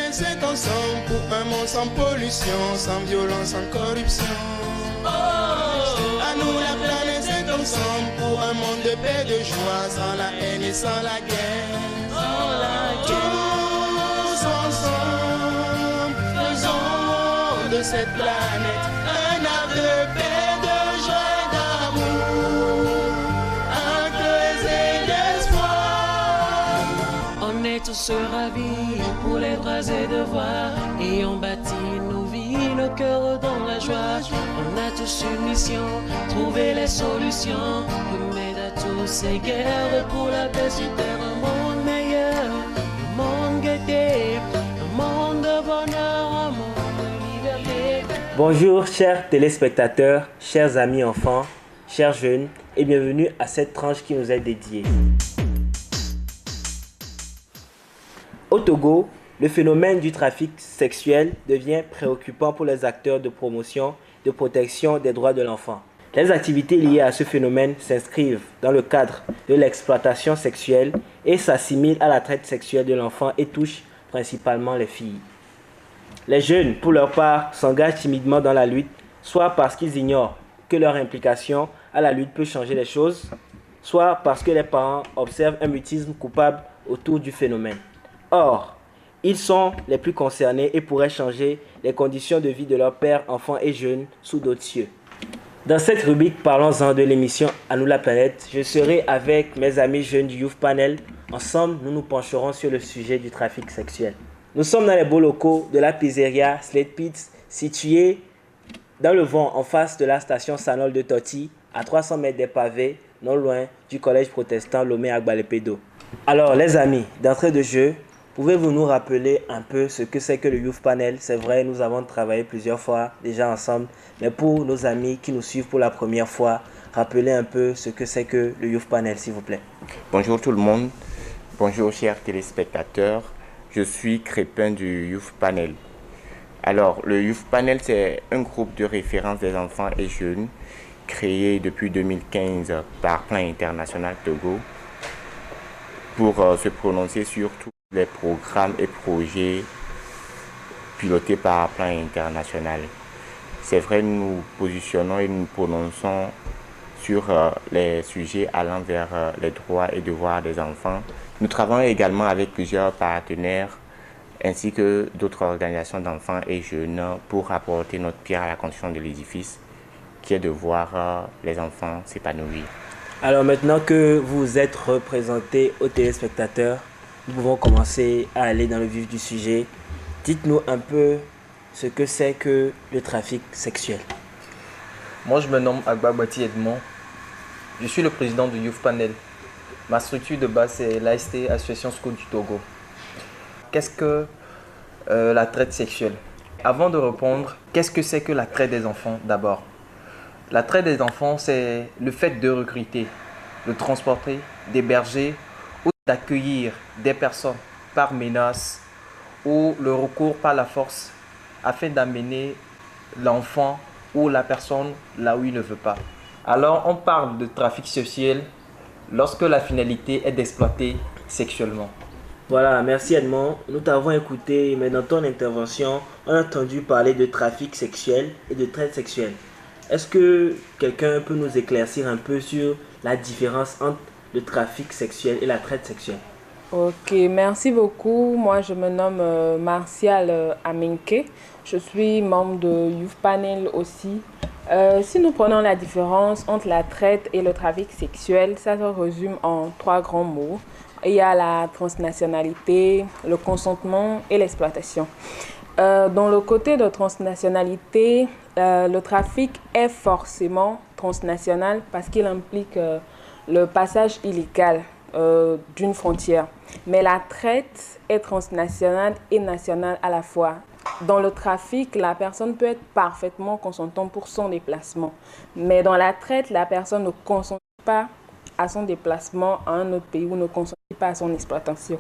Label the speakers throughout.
Speaker 1: planète ensemble pour un monde sans pollution, sans violence, sans corruption. À nous la planète ensemble pour un monde de paix, de joie, sans la haine et sans la guerre. Tous ensemble, faisons de cette planète un arbre de paix, de joie et d'amour, un creuset d'espoir.
Speaker 2: On est tous ravis pour les droits et devoirs et on bâtit nos vies, le cœur dans la joie. On a tous une mission, trouver les solutions, remettre à tous ces guerres pour la paix sur terre, un monde meilleur, un monde gaieté, un monde de bonheur, un monde de liberté.
Speaker 3: Bonjour chers téléspectateurs, chers amis enfants, chers jeunes et bienvenue à cette tranche qui nous est dédiée. Au Togo, le phénomène du trafic sexuel devient préoccupant pour les acteurs de promotion et de protection des droits de l'enfant. Les activités liées à ce phénomène s'inscrivent dans le cadre de l'exploitation sexuelle et s'assimilent à la traite sexuelle de l'enfant et touchent principalement les filles. Les jeunes, pour leur part, s'engagent timidement dans la lutte, soit parce qu'ils ignorent que leur implication à la lutte peut changer les choses, soit parce que les parents observent un mutisme coupable autour du phénomène. Or, ils sont les plus concernés et pourraient changer les conditions de vie de leurs pères, enfants et jeunes sous d'autres cieux. Dans cette rubrique, parlons-en de l'émission À nous la planète. Je serai avec mes amis jeunes du Youth Panel. Ensemble, nous nous pencherons sur le sujet du trafic sexuel. Nous sommes dans les beaux locaux de la pizzeria Slate Pizza, située dans le vent en face de la station Sanol de Toti, à 300 mètres des pavés, non loin du collège protestant Lomé Agbalepedo. Alors les amis, d'entrée de jeu, pouvez-vous nous rappeler un peu ce que c'est que le Youth Panel? C'est vrai, nous avons travaillé plusieurs fois déjà ensemble, mais pour nos amis qui nous suivent pour la première fois, rappelez un peu ce que c'est que le Youth Panel, s'il vous plaît.
Speaker 4: Bonjour tout le monde, bonjour chers téléspectateurs, je suis Crépin du Youth Panel. Alors, le Youth Panel, c'est un groupe de référence des enfants et jeunes créé depuis 2015 par Plan International Togo pour se prononcer sur tous les programmes et projets pilotés par Plan International. C'est vrai, nous nous positionnons et nous nous prononçons sur les sujets allant vers les droits et devoirs des enfants. Nous travaillons également avec plusieurs partenaires ainsi que d'autres organisations d'enfants et jeunes pour apporter notre pierre à la construction de l'édifice qui est de voir les enfants s'épanouir.
Speaker 3: Alors maintenant que vous êtes représentés aux téléspectateurs, nous pouvons commencer à aller dans le vif du sujet. Dites-nous un peu ce que c'est que le trafic sexuel.
Speaker 5: Moi, je me nomme Agbabati Edmond. Je suis le président du Youth Panel. Ma structure de base, c'est l'AST, Association Scout du Togo. Qu'est-ce que la traite sexuelle? Avant de répondre, qu'est-ce que c'est que la traite des enfants d'abord? La traite des enfants, c'est le fait de recruter, de transporter, d'héberger ou d'accueillir des personnes par menace ou le recours par la force afin d'amener l'enfant ou la personne là où il ne veut pas. Alors, on parle de trafic sexuel lorsque la finalité est d'exploiter sexuellement.
Speaker 3: Voilà, merci Edmond. Nous t'avons écouté, mais dans ton intervention, on a entendu parler de trafic sexuel et de traite sexuelle. Est-ce que quelqu'un peut nous éclaircir un peu sur la différence entre le trafic sexuel et la traite sexuelle?
Speaker 6: Ok, merci beaucoup. Moi, je me nomme Martial Aminke. Je suis membre de Youth Panel aussi. Si nous prenons la différence entre la traite et le trafic sexuel, ça se résume en 3 grands mots. Il y a la transnationalité, le consentement et l'exploitation. Dans le côté de transnationalité, le trafic est forcément transnational parce qu'il implique le passage illégal d'une frontière. Mais la traite est transnationale et nationale à la fois. Dans le trafic, la personne peut être parfaitement consentante pour son déplacement. Mais dans la traite, la personne ne consent pas à son déplacement à un autre pays ou ne consent pas à son exploitation.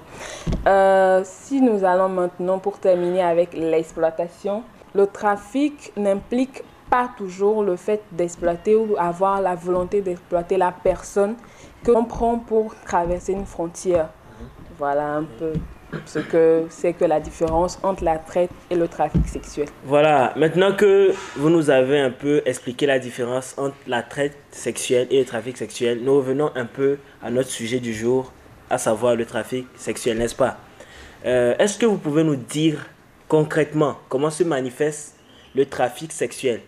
Speaker 6: Si nous allons maintenant pour terminer avec l'exploitation, le trafic n'implique pas toujours le fait d'exploiter ou avoir la volonté d'exploiter la personne que l'on prend pour traverser une frontière. Voilà un peu. ce que c'est que la différence entre la traite et le trafic sexuel.
Speaker 3: Voilà, maintenant que vous nous avez un peu expliqué la différence entre la traite sexuelle et le trafic sexuel, nous revenons un peu à notre sujet du jour, à savoir le trafic sexuel, n'est-ce pas? Est-ce que vous pouvez nous dire concrètement comment se manifeste le trafic sexuel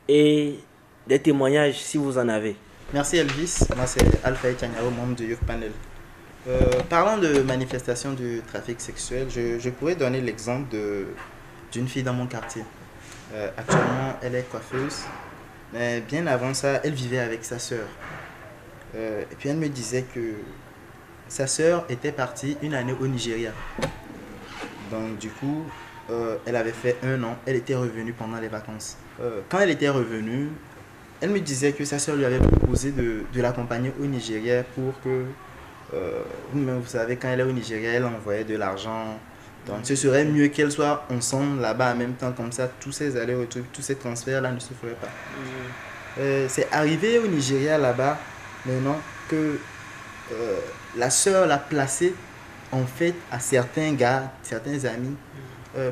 Speaker 3: et des témoignages si vous en avez?
Speaker 7: Merci Elvis, moi c'est Alpha Chanyao, membre du Youth Panel. Parlant de manifestation du trafic sexuel, je pourrais donner l'exemple d'une fille dans mon quartier. Actuellement, elle est coiffeuse, mais bien avant ça, elle vivait avec sa sœur. Et puis elle me disait que sa sœur était partie une année au Nigeria. Donc du coup, elle avait fait 1 an, elle était revenue pendant les vacances. Quand elle était revenue, elle me disait que sa sœur lui avait proposé de l'accompagner au Nigeria pour que, vous savez, quand elle est au Nigeria, elle envoyait de l'argent. Donc ce serait mieux qu'elle soit ensemble là-bas en même temps, comme ça, tous ces allers-retours, tous ces transferts-là ne se feraient pas. C'est arrivé au Nigeria là-bas, maintenant que la sœur l'a placée en fait à certains gars, certains amis,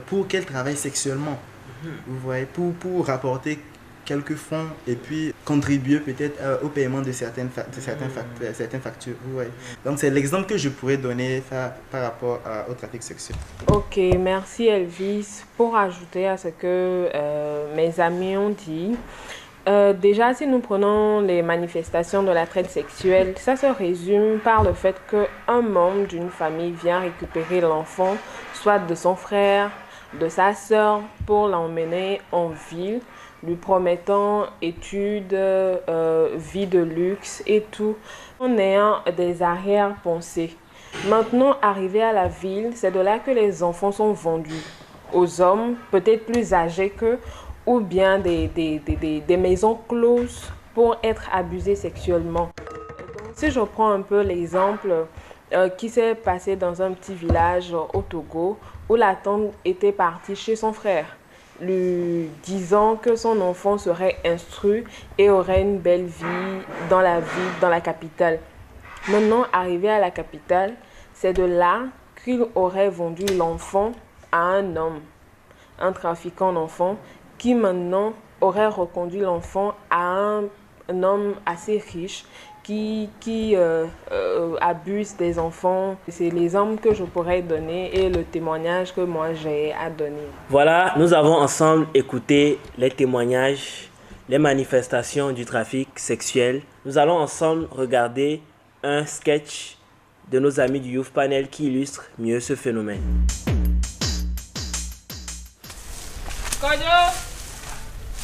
Speaker 7: pour qu'elle travaille sexuellement. Vous voyez, pour rapporter quelques fonds et puis contribuer peut-être au paiement de certaines factures. Vous voyez. Donc c'est l'exemple que je pourrais donner par rapport au trafic sexuel.
Speaker 6: Ok, merci Elvis. Pour ajouter à ce que mes amis ont dit, déjà si nous prenons les manifestations de la traite sexuelle, ça se résume par le fait qu'un membre d'une famille vient récupérer l'enfant, soit de son frère, de sa sœur, pour l'emmener en ville, lui promettant études, vie de luxe et tout, en ayant des arrière-pensées. Maintenant, arrivé à la ville, c'est de là que les enfants sont vendus aux hommes, peut-être plus âgés qu'eux, ou bien des maisons closes pour être abusés sexuellement. Donc, si je prends un peu l'exemple qui s'est passé dans un petit village au Togo, où la tante était partie chez son frère, lui disant que son enfant serait instruit et aurait une belle vie dans la ville, dans la capitale. Maintenant, arrivé à la capitale, c'est de là qu'il aurait vendu l'enfant à un homme, un trafiquant d'enfants, qui maintenant aurait reconduit l'enfant à un homme assez riche qui abuse des enfants. C'est l'exemple que je pourrais donner et le témoignage que moi j'ai à donner.
Speaker 3: Voilà, nous avons ensemble écouté les témoignages, les manifestations du trafic sexuel. Nous allons ensemble regarder un sketch de nos amis du Youth Panel qui illustre mieux ce phénomène.
Speaker 6: Kodo,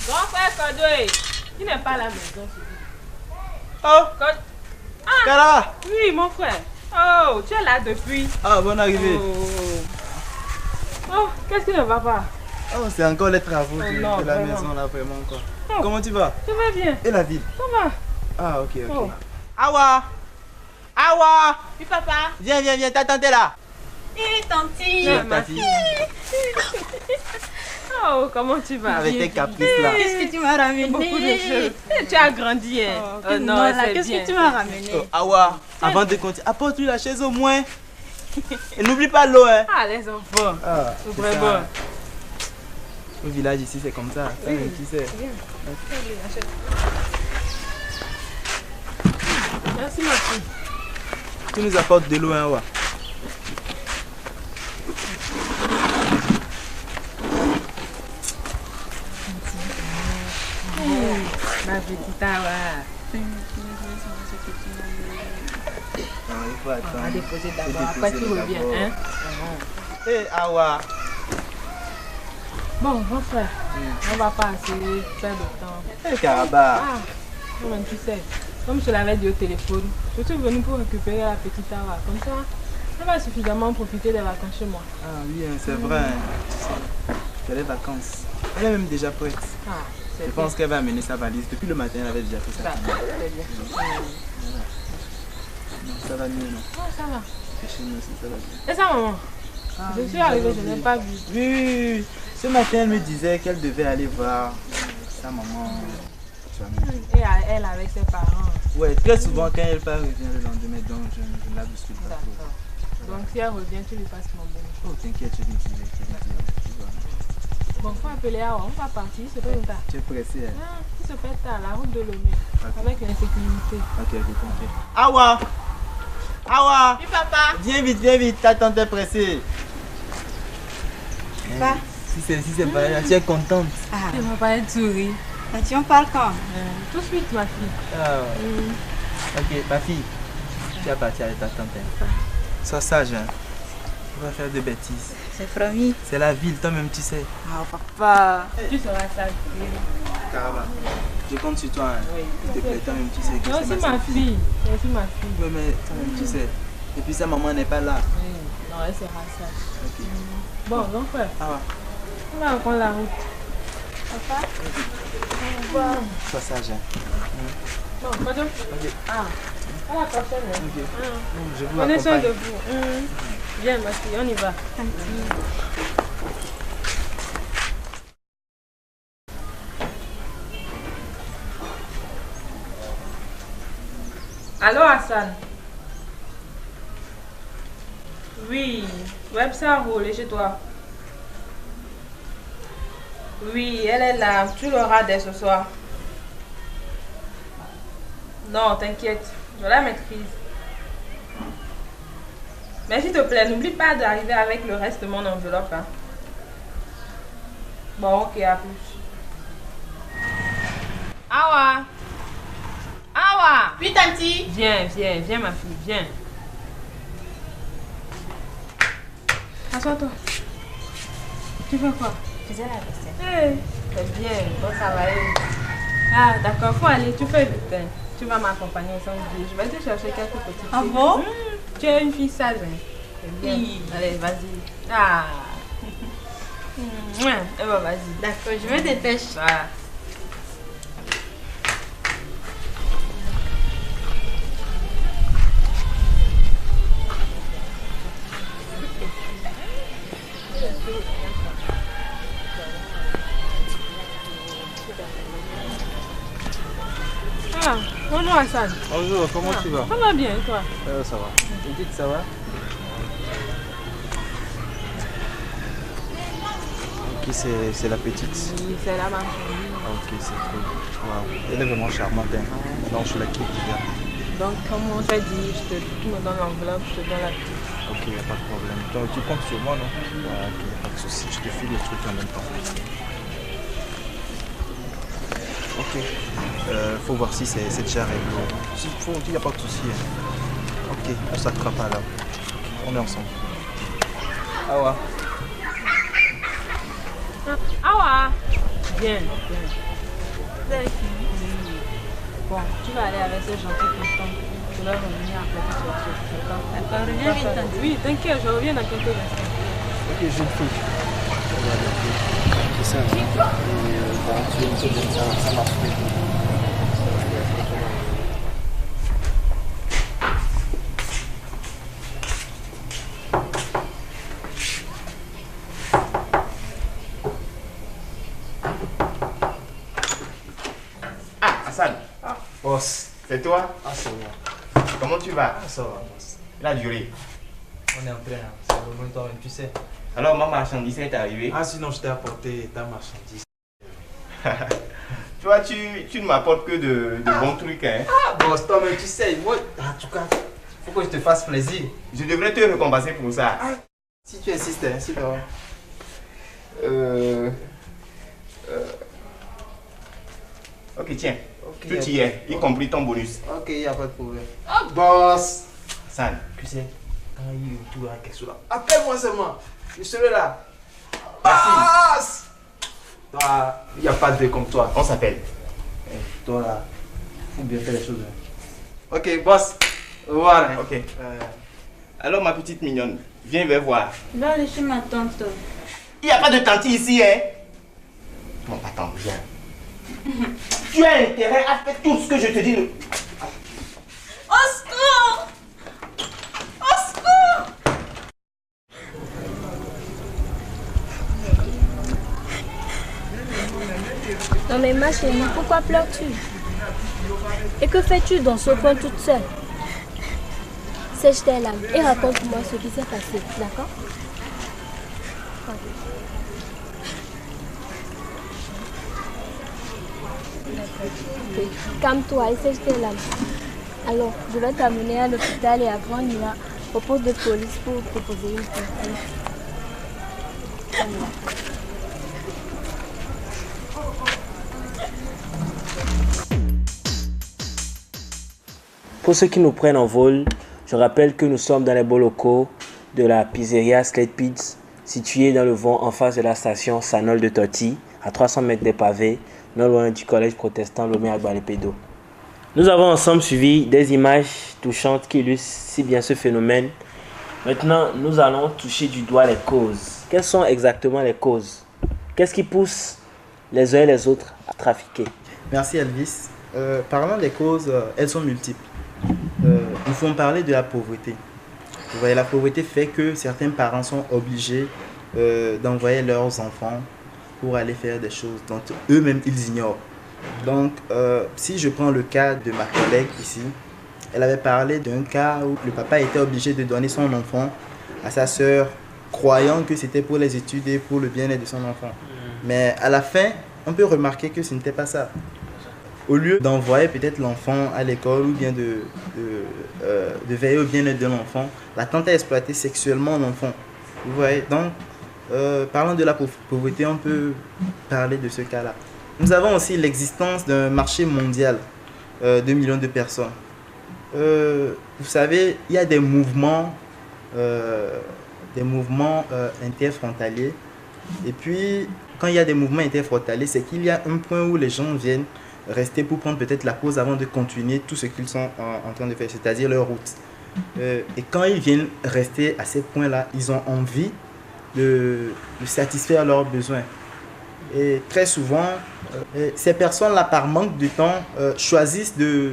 Speaker 6: grand frère Kodo, il n'est pas à la maison.
Speaker 7: Oh,
Speaker 6: Ah,
Speaker 7: Kara.
Speaker 6: oui, mon frère. Oh, tu es là depuis.
Speaker 7: Ah, bonne arrivée.
Speaker 6: Oh, qu'est-ce qui ne va pas?
Speaker 7: Oh, c'est encore les travaux de la
Speaker 6: vraiment.
Speaker 7: maison là, vraiment quoi.
Speaker 6: Oh.
Speaker 7: Comment tu vas?
Speaker 6: Ça va bien.
Speaker 7: Et la ville?
Speaker 6: Ça va.
Speaker 7: Ah, ok.
Speaker 6: Oh.
Speaker 7: Awa! Awa!
Speaker 8: Oui, papa.
Speaker 7: Viens, ta tante est là.
Speaker 8: Hé, tanti.
Speaker 6: Ah,
Speaker 7: Ta fille.
Speaker 6: Oh, comment tu vas?
Speaker 7: Avec tes caprices là.
Speaker 8: Qu'est-ce que tu m'as ramené?
Speaker 6: Beaucoup de choses. Tu as grandi, hein?
Speaker 8: Oh, non, là, qu'est-ce que tu m'as ramené?
Speaker 7: Oh, Awa, avant de continuer, apporte-lui la chaise au moins. Et n'oublie pas l'eau, hein.
Speaker 6: Ah, les enfants.
Speaker 7: Ah,
Speaker 6: C'est très bon.
Speaker 7: Au village ici, c'est comme ça. Ça, qui sait.
Speaker 6: Merci, ma fille.
Speaker 7: Tu nous apportes de l'eau, hein, Awa.
Speaker 6: Ma petite Awa.
Speaker 7: Il faut attendre.
Speaker 6: On va déposer d'abord. Après, tu reviens, hein?
Speaker 7: Hé, Awa.
Speaker 6: Bon, mon frère, on va pas assez faire de temps.
Speaker 7: Hé, Karaba.
Speaker 6: Ah, comment tu sais, comme je l'avais dit au téléphone, je suis venue pour récupérer la petite Awa. Comme ça, elle va suffisamment profiter des vacances chez moi.
Speaker 7: Ah oui, hein, c'est vrai. C'est les vacances. Elle est même déjà prête.
Speaker 6: Ah, c'est
Speaker 7: Je
Speaker 6: bien.
Speaker 7: pense qu'elle va amener sa valise. Depuis le matin, elle avait déjà fait ça.
Speaker 6: Ça, c'est bien.
Speaker 7: Non, ça va mieux, non?
Speaker 6: Oh, ça va.
Speaker 7: C'est chez nous aussi, ça va bien.
Speaker 6: Et ça, maman? Je suis arrivée, je n'ai pas vu.
Speaker 7: Oui, ce matin, elle me disait qu'elle devait aller voir sa maman.
Speaker 6: Et elle avec ses parents.
Speaker 7: Ouais, très souvent, quand elle part, revient le lendemain, donc je ne la bouscule pas trop.
Speaker 6: D'accord. Donc si elle revient, tu lui passes mon bonus.
Speaker 7: Oh, t'inquiète, je vais dire.
Speaker 6: Bon, faut appeler Awa, on va partir, il se fait tard.
Speaker 7: Tu es pressé, hein?
Speaker 6: Ah, il se fait tard, la route de Lomé, avec l'insécurité.
Speaker 7: Ok, t'inquiète. Awa! Awa!
Speaker 8: Oui, papa.
Speaker 7: Viens vite, ta tante est pressée.
Speaker 8: Papa.
Speaker 7: Si c'est pas là, tu es contente.
Speaker 8: Ah,
Speaker 6: Tu vas pas être souris.
Speaker 8: tu en parles quand?
Speaker 6: Tout de suite, ma fille.
Speaker 7: Ah, ok, ma fille, tu vas partir avec ta tante. Hein. Sois sage, hein. Tu vas faire de bêtises.
Speaker 8: C'est promis.
Speaker 7: C'est la ville, toi-même tu sais.
Speaker 8: Ah, papa.
Speaker 6: Tu seras sage.
Speaker 7: Caramba, je compte sur toi. Hein.
Speaker 6: Oui.
Speaker 7: S'il te plaît, toi-même tu sais que
Speaker 6: C'est aussi ma fille. C'est aussi ma fille.
Speaker 7: Oui, mais toi-même tu sais. Et puis sa maman n'est pas là.
Speaker 6: Non, elle sera sage.
Speaker 7: Ok.
Speaker 6: Bon, donc frère,
Speaker 7: Ah ouais.
Speaker 6: on va reprendre la route. Papa?
Speaker 7: Sois sage. Hein.
Speaker 6: Bon, madame.
Speaker 7: Ok.
Speaker 6: Ah, à la prochaine. Hein.
Speaker 7: Ok. Je vous
Speaker 6: Prenez soin de
Speaker 7: accompagne.
Speaker 6: vous. Viens, ma fille, on y va. Allô, Hassan? Oui, web ça roule chez toi. Oui, elle est là. Tu l'auras dès ce soir. Non, t'inquiète, je la maîtrise. Mais s'il te plaît, n'oublie pas d'arriver avec le reste de mon enveloppe. Hein. Bon, ok, à plus. Awa! Awa!
Speaker 8: Oui, tanti.
Speaker 6: Viens, ma fille, viens. Assois-toi. Tu fais quoi?
Speaker 8: Je faisais la vaisselle.
Speaker 6: Hey, c'est bien, bon travail. Ah, d'accord, faut aller, tu fais vite. Hein. Tu vas m'accompagner au centre. Je vais te chercher quelques petits.
Speaker 8: Ah bon?
Speaker 6: Tu es une fille sage. Hein. C'est bien.
Speaker 8: Oui.
Speaker 6: Allez, vas-y. Ah. Eh ben, vas-y.
Speaker 8: D'accord, je me dépêche.
Speaker 6: Voilà. Ah, bonjour Hassan.
Speaker 7: Bonjour, comment tu vas?
Speaker 6: Ça va bien et toi?
Speaker 7: Ça va. Edith, ça va? Ok, c'est la petite.
Speaker 6: Oui, c'est la marche.
Speaker 7: Ok, c'est cool. Wow. Elle est vraiment charmante. Hein. Donc je la quitte déjà.
Speaker 6: Donc, comme on t'a dit, tu me donnes l'enveloppe, je te donne la petite.
Speaker 7: Ok, il n'y a pas de problème. Donc tu comptes sur moi, non? Ok, il n'y a pas de souci. Je te file les trucs en même temps. Ok. Faut voir si c'est déjà réglé. S'il faut, il n'y a pas de souci. Hein. Ok, on s'attrape alors. On est ensemble. Ah ouais.
Speaker 6: Awa! Viens. Bon, tu vas aller avec ces gentils constants. Je vais revenir après tout ce
Speaker 8: D'accord, reviens vite, tanti.
Speaker 6: Oui, t'inquiète, je reviens dans quelques instants.
Speaker 7: Ok, j'ai une fille. C'est ça. Ça marche.
Speaker 4: Ah, Hassan,
Speaker 7: Boss.
Speaker 4: c'est toi?
Speaker 7: Ah, c'est moi.
Speaker 4: Comment tu vas?
Speaker 7: Ah, ça va, boss.
Speaker 4: La durée.
Speaker 7: On est en plein. C'est le moment toi-même, tu sais.
Speaker 4: Alors, ma marchandise est arrivée.
Speaker 7: Ah, sinon je t'ai apporté ta marchandise.
Speaker 4: Tu vois, tu ne m'apportes que de bons trucs. Hein.
Speaker 7: Ah, boss, toi-même, tu sais. Moi, en tout cas, faut que je te fasse plaisir.
Speaker 4: Je devrais te récompenser pour ça.
Speaker 7: Si tu insistes, hein, si tu vas.
Speaker 4: Ok, tiens.
Speaker 7: Ok,
Speaker 4: Tout y est, y compris ton bonus.
Speaker 7: Ok, il n'y a pas de problème. Ah, boss!
Speaker 4: Hassan,
Speaker 7: Tu sais, quand tu auras quelque chose là, appelle-moi seulement. Je serai là.
Speaker 4: merci.
Speaker 7: Boss! Toi, il n'y a pas de comme toi.
Speaker 4: On s'appelle.
Speaker 7: Toi là, faut bien faire les choses. Hein. Ok, boss. Au revoir. Hein.
Speaker 4: Ok. Alors, ma petite mignonne, viens me voir.
Speaker 8: Je vais aller chez ma tante.
Speaker 4: Il n'y a pas de tante ici, hein? Non, attends, viens. Tu as intérêt à faire tout ce que je te dis.
Speaker 8: Au secours! Au secours!
Speaker 9: Non mais ma chérie, pourquoi pleures-tu? Et que fais-tu dans ce coin toute seule? sèche tes larmes et raconte-moi ce qui s'est passé, d'accord? Calme-toi et sèche tes larmes. Alors, je vais t'amener à l'hôpital et après on ira au poste de police pour te poser une question.
Speaker 3: Pour ceux qui nous prennent en vol, je rappelle que nous sommes dans les beaux locaux de la pizzeria Slate Pizza, située dans le vent en face de la station Sanol de Toti, à 300 mètres des pavés, non loin du collège protestant Lomé Agbalépédo. Nous avons ensemble suivi des images touchantes qui illustrent si bien ce phénomène. Maintenant, nous allons toucher du doigt les causes. Quelles sont exactement les causes? Qu'est-ce qui pousse les uns et les autres à trafiquer?
Speaker 7: Merci Elvis. Parlant des causes, elles sont multiples. Nous pouvons parler de la pauvreté. Vous voyez, la pauvreté fait que certains parents sont obligés d'envoyer leurs enfants pour aller faire des choses dont eux-mêmes ils ignorent. Donc, si je prends le cas de ma collègue ici, elle avait parlé d'un cas où le papa était obligé de donner son enfant à sa sœur, croyant que c'était pour les études et pour le bien-être de son enfant. Mais à la fin, on peut remarquer que ce n'était pas ça. Au lieu d'envoyer peut-être l'enfant à l'école ou bien de veiller au bien-être de l'enfant, la tante a exploité sexuellement l'enfant. Vous voyez, donc, parlant de la pauvreté, on peut parler de ce cas-là. Nous avons aussi l'existence d'un marché mondial de millions de personnes. Vous savez, il y a des mouvements interfrontaliers. Et puis, quand il y a des mouvements interfrontaliers, c'est qu'il y a un point où les gens viennent rester pour prendre peut-être la pause avant de continuer tout ce qu'ils sont en train de faire, c'est-à-dire leur route. Et quand ils viennent rester à ces points-là, ils ont envie de satisfaire leurs besoins. Et très souvent, ces personnes-là, par manque de temps, choisissent de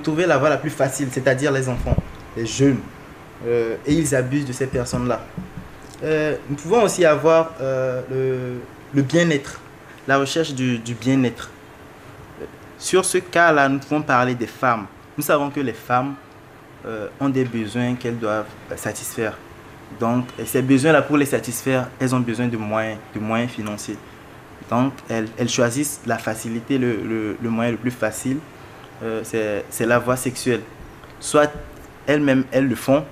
Speaker 7: trouver la voie la plus facile, c'est-à-dire les enfants, les jeunes. Et ils abusent de ces personnes-là. Nous pouvons aussi avoir le bien-être, la recherche du bien-être. Sur ce cas-là, nous pouvons parler des femmes. Nous savons que les femmes ont des besoins qu'elles doivent satisfaire. Donc, ces besoins-là, pour les satisfaire, elles ont besoin de moyens financiers. Donc, elles choisissent la facilité, le moyen le plus facile, c'est la voie sexuelle. Soit elles-mêmes, elles le font,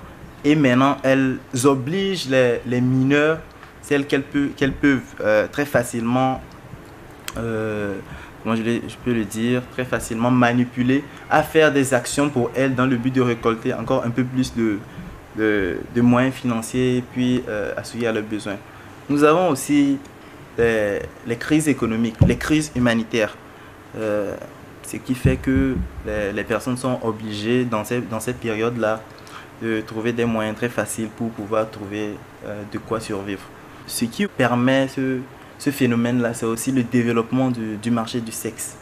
Speaker 7: et maintenant, elles obligent les mineurs, celles qu'elles peuvent très facilement, comment je peux le dire, très facilement manipuler, à faire des actions pour elles dans le but de récolter encore un peu plus de moyens financiers, puis assurer à leurs besoins. Nous avons aussi les crises économiques, les crises humanitaires, ce qui fait que les personnes sont obligées dans cette période-là de trouver des moyens très faciles pour pouvoir trouver de quoi survivre. Ce qui permet ce phénomène-là, c'est aussi le développement du marché du sexe.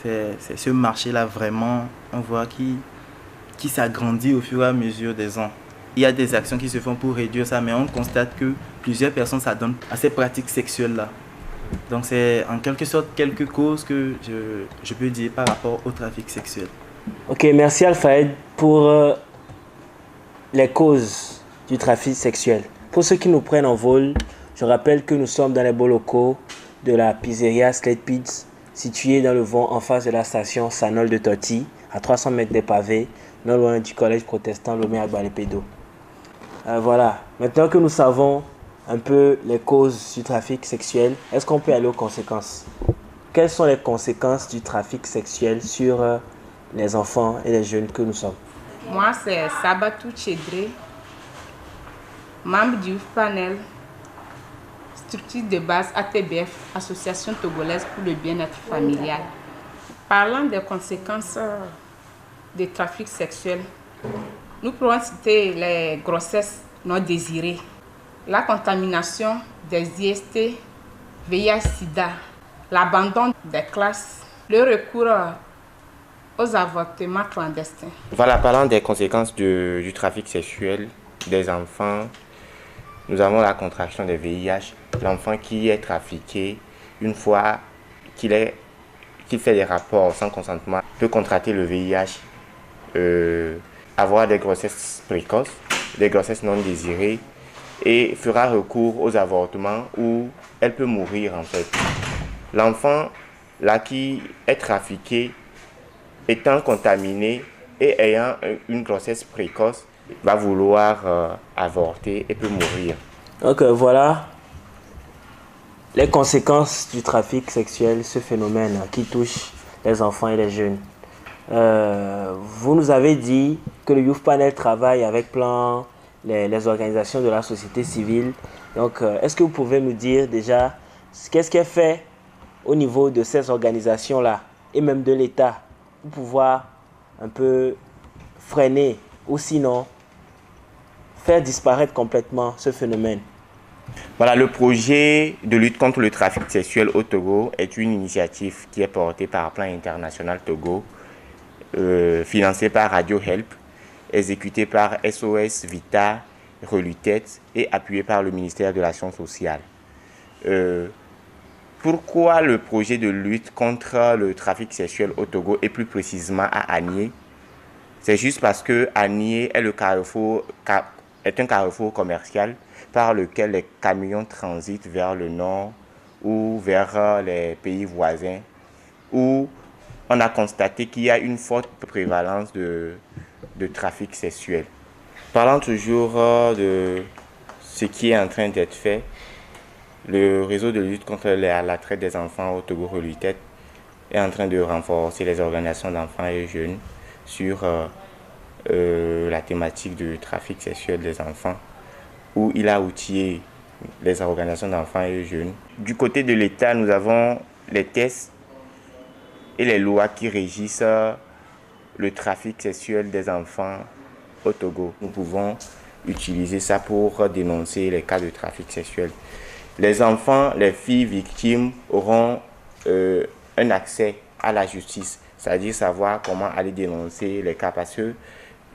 Speaker 7: C'est ce marché-là vraiment, on voit qui s'agrandit au fur et à mesure des ans. Il y a des actions qui se font pour réduire ça, mais on constate que plusieurs personnes s'adonnent à ces pratiques sexuelles-là. Donc c'est en quelque sorte quelques causes que je peux dire par rapport au trafic sexuel.
Speaker 3: Ok, merci Alphaed pour les causes du trafic sexuel. Pour ceux qui nous prennent en vol, je rappelle que nous sommes dans les beaux locaux de la pizzeria Slate Pizza, située dans le vent en face de la station Sanol de Toti, à 300 mètres des pavés, non loin du collège protestant Lomé Agbalépédo. Voilà, maintenant que nous savons un peu les causes du trafic sexuel, est-ce qu'on peut aller aux conséquences? Quelles sont les conséquences du trafic sexuel sur les enfants et les jeunes que nous sommes?
Speaker 10: Moi, c'est Sabatou Chedré, membre du Youth Panel, structure de base ATBF, Association togolaise pour le bien-être familial. Parlant des conséquences du trafic sexuel, nous pourrons citer les grossesses non désirées, la contamination des IST, VIH-Sida, l'abandon des classes, le recours aux avortements clandestins.
Speaker 4: Voilà, parlant des conséquences du trafic sexuel des enfants, nous avons la contraction des VIH. L'enfant qui est trafiqué, une fois qu'il fait des rapports sans consentement, peut contracter le VIH avoir des grossesses précoces, des grossesses non désirées et fera recours aux avortements où elle peut mourir en fait. L'enfant là qui est trafiqué, étant contaminé et ayant une grossesse précoce, va vouloir avorter et peut mourir.
Speaker 3: Donc voilà les conséquences du trafic sexuel, ce phénomène qui touche les enfants et les jeunes. Vous nous avez dit que le Youth Panel travaille avec les organisations de la société civile. Donc, est-ce que vous pouvez nous dire déjà qu'est-ce qui est fait au niveau de ces organisations-là et même de l'État pour pouvoir un peu freiner ou sinon faire disparaître complètement ce phénomène?
Speaker 4: Voilà, le projet de lutte contre le trafic sexuel au Togo est une initiative qui est portée par Plan International Togo, financée par Radio Help, exécutée par SOS Vita, Relutet et appuyée par le ministère de l'Action sociale. Pourquoi le projet de lutte contre le trafic sexuel au Togo et plus précisément à Anié? C'est juste parce que Anié est un carrefour commercial par lequel les camions transitent vers le nord ou vers les pays voisins, où on a constaté qu'il y a une forte prévalence de trafic sexuel. Parlant toujours de ce qui est en train d'être fait, le réseau de lutte contre la traite des enfants au Togo Relutet est en train de renforcer les organisations d'enfants et jeunes sur la thématique du trafic sexuel des enfants, où il a outillé les organisations d'enfants et jeunes. Du côté de l'État, nous avons les tests et les lois qui régissent le trafic sexuel des enfants au Togo. Nous pouvons utiliser ça pour dénoncer les cas de trafic sexuel. Les enfants, les filles victimes auront un accès à la justice, c'est-à-dire savoir comment aller dénoncer les cas, parce que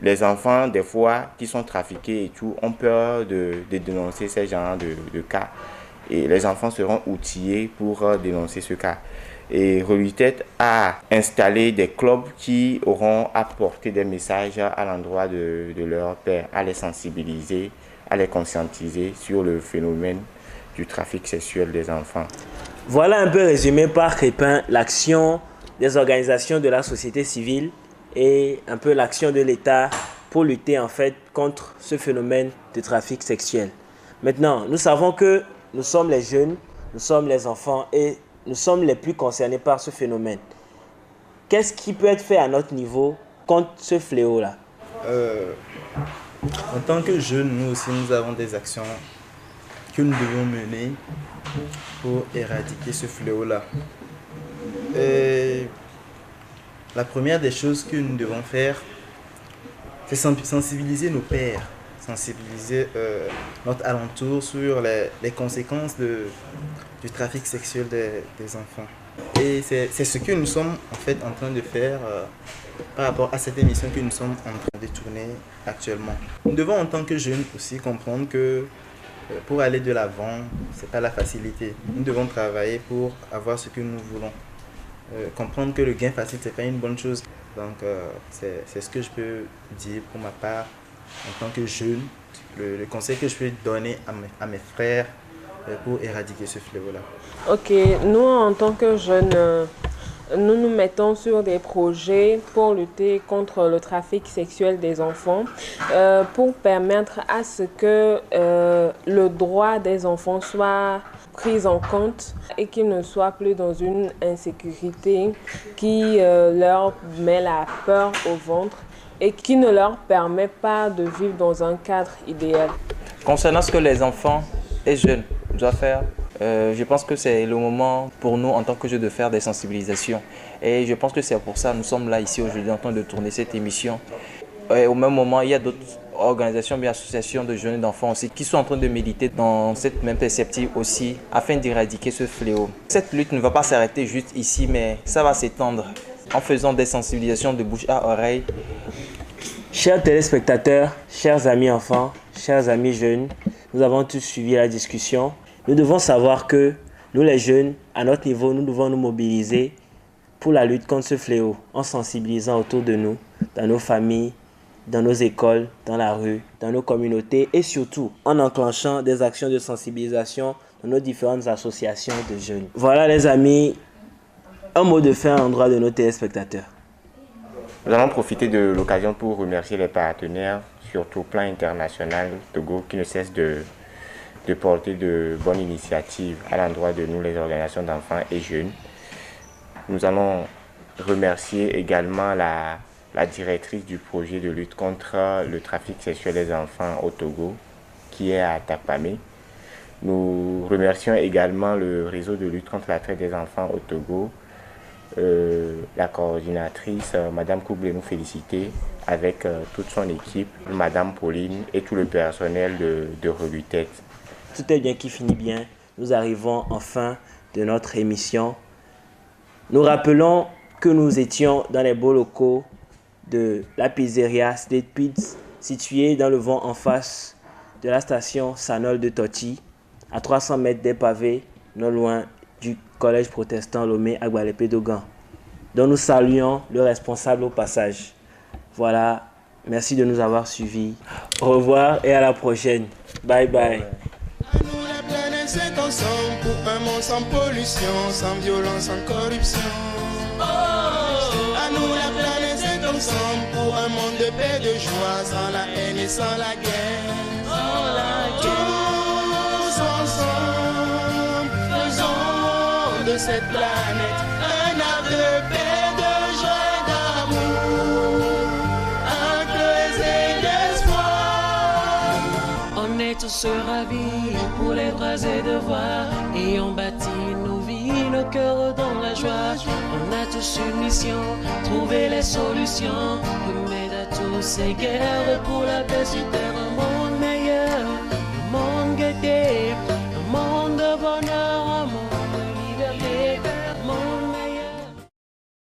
Speaker 4: les enfants, des fois, qui sont trafiqués et tout, ont peur de dénoncer ces genres de cas. Et les enfants seront outillés pour dénoncer ce cas. Et Relutet a installé des clubs qui auront apporté des messages à l'endroit de leurs pères, à les sensibiliser, à les conscientiser sur le phénomène du trafic sexuel des enfants.
Speaker 3: Voilà un peu résumé par Crépin l'action des organisations de la société civile et un peu l'action de l'État pour lutter en fait contre ce phénomène de trafic sexuel. Maintenant, nous savons que nous sommes les jeunes, nous sommes les enfants et nous sommes les plus concernés par ce phénomène. Qu'est-ce qui peut être fait à notre niveau contre ce fléau-là?
Speaker 7: En tant que jeunes, nous aussi, nous avons des actions que nous devons mener pour éradiquer ce fléau-là. La première des choses que nous devons faire, c'est sensibiliser nos pères, sensibiliser notre alentour sur les conséquences du trafic sexuel des enfants. Et c'est ce que nous sommes en fait en train de faire par rapport à cette émission que nous sommes en train de tourner actuellement. Nous devons en tant que jeunes aussi comprendre que pour aller de l'avant, ce n'est pas la facilité. Nous devons travailler pour avoir ce que nous voulons. Comprendre que le gain facile, ce n'est pas une bonne chose. Donc, c'est ce que je peux dire pour ma part en tant que jeune. Le conseil que je peux donner à mes frères pour éradiquer ce fléau-là.
Speaker 6: Ok, nous en tant que jeunes, nous nous mettons sur des projets pour lutter contre le trafic sexuel des enfants, pour permettre à ce que le droit des enfants soit pris en compte et qu'ils ne soient plus dans une insécurité qui leur met la peur au ventre et qui ne leur permet pas de vivre dans un cadre idéal.
Speaker 5: Concernant ce que les enfants et jeunes doivent faire, je pense que c'est le moment pour nous en tant que jeunes de faire des sensibilisations. Et je pense que c'est pour ça que nous sommes là ici aujourd'hui en train de tourner cette émission. Et au même moment, il y a d'autres organisations, bien associations de jeunes et d'enfants aussi qui sont en train de militer dans cette même perspective aussi afin d'éradiquer ce fléau. Cette lutte ne va pas s'arrêter juste ici, mais ça va s'étendre en faisant des sensibilisations de bouche à oreille.
Speaker 3: Chers téléspectateurs, chers amis enfants, chers amis jeunes, nous avons tous suivi la discussion. Nous devons savoir que nous les jeunes, à notre niveau, nous devons nous mobiliser pour la lutte contre ce fléau en sensibilisant autour de nous, dans nos familles, dans nos écoles, dans la rue, dans nos communautés et surtout en enclenchant des actions de sensibilisation dans nos différentes associations de jeunes. Voilà les amis, un mot de fin à l'endroit de nos téléspectateurs.
Speaker 4: Nous allons profiter de l'occasion pour remercier les partenaires, surtout au plan international Togo, qui ne cessent de porter de bonnes initiatives à l'endroit de nous, les organisations d'enfants et jeunes. Nous allons remercier également la directrice du projet de lutte contre le trafic sexuel des enfants au Togo, qui est à Takpamé. Nous remercions également le réseau de lutte contre la traite des enfants au Togo, la coordinatrice, Madame Koublé, nous féliciter avec toute son équipe, Madame Pauline et tout le personnel de Relutette.
Speaker 3: Tout est bien qui finit bien. Nous arrivons en fin de notre émission. Nous rappelons que nous étions dans les beaux locaux de la pizzeria State Pizza, située dans le vent en face de la station Sanol de Toti, à 300 mètres des pavés, non loin du collège protestant Lomé Agbalépé Dogan, dont nous saluons le responsable au passage. Voilà, merci de nous avoir suivis. Au revoir et à la prochaine. Bye bye.
Speaker 1: À nous la planète c'est ensemble pour un monde sans pollution, sans violence, sans corruption. À nous la planète c'est ensemble pour un monde de paix, de joie, sans la haine et sans la guerre. Tous ensemble, faisons de cette planète un arbre de paix, de joie et d'amour, un creuset d'espoir.
Speaker 2: On est tous ravis pour les droits et devoirs et on bâtit nos vies, nos cœurs dans la joie. On a tous une mission, trouver les solutions, remède à tous ces guerres pour la paix sur terre.